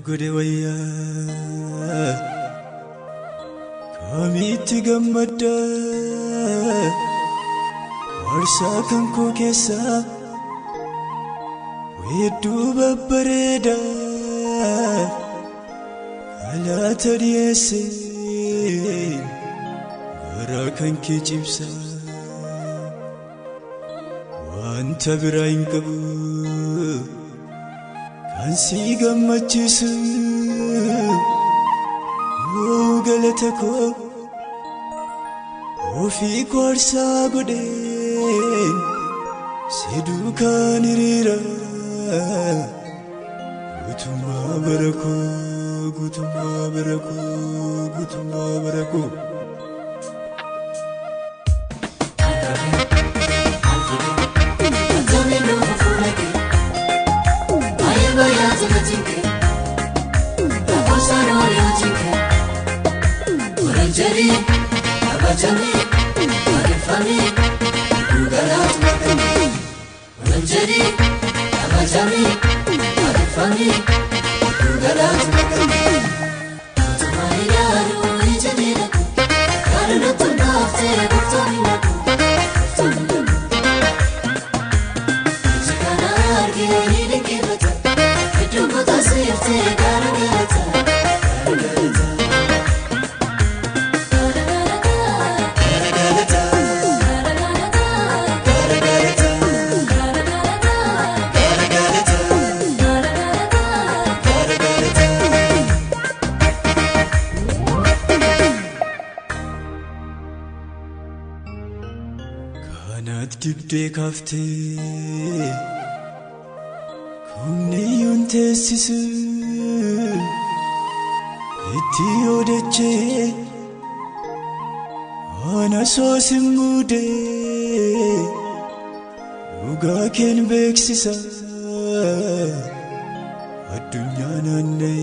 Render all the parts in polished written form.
Good way, Kamiti Gamada, Warsa Kanko Kesa, we do Babareda, Alata Diese, Rakan Kijipsa, one Tabrainkabu. Ansiga machisu galatako ofi korsa gode seduka nirira gutuma barako Jali, Abajali, Arifani, Ugarat Makani. Jali, Abajali, Arifani, Ugarat Makani. Tumayaru ijadina, karna tunafte gurtona. Jikana arge nidike bata, fitu bata sifte garagata. Kanat dibde kafte kumni yuntesisu iti odeche ana sosimude uga ken beksisa adunya nanne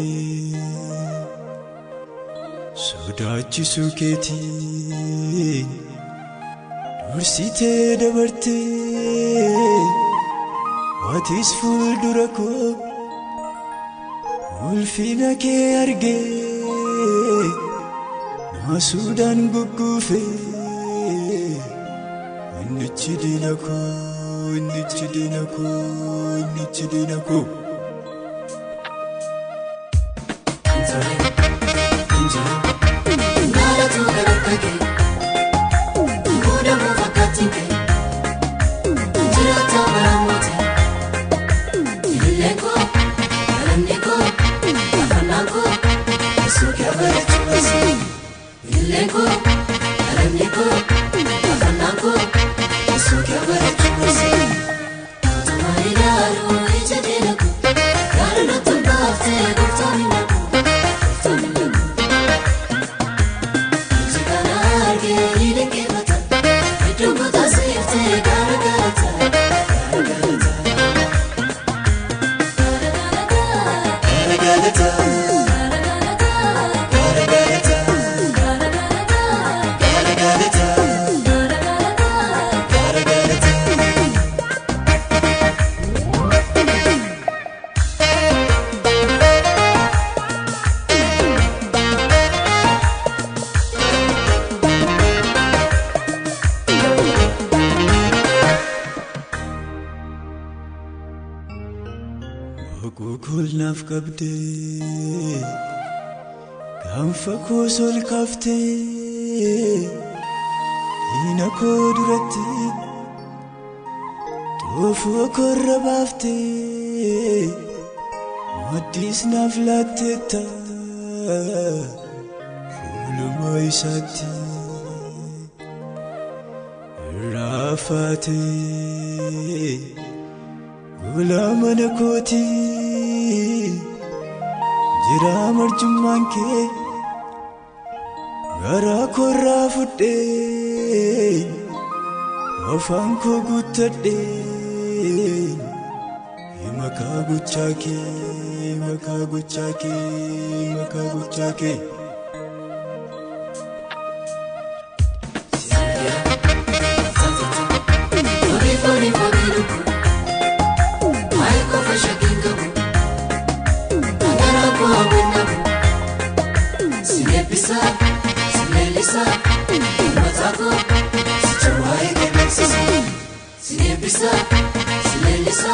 sodachisu keti Ursite dabarte what is full durako ulfina ke arge na sudan gugufe nichidinako Kukul naaf qabde gaanfa koo sol kafte diina koo duratti toofoo korra baafte maddiis naaf laattetta fuuluma isaatti raafate gula mana kooti jira marjummaan kee garaa korraa fudhe afaan koo guuttadhe makaa gochaa kee makaa gochaa kee makaa gochaa kee Sinebisa, sinelisa,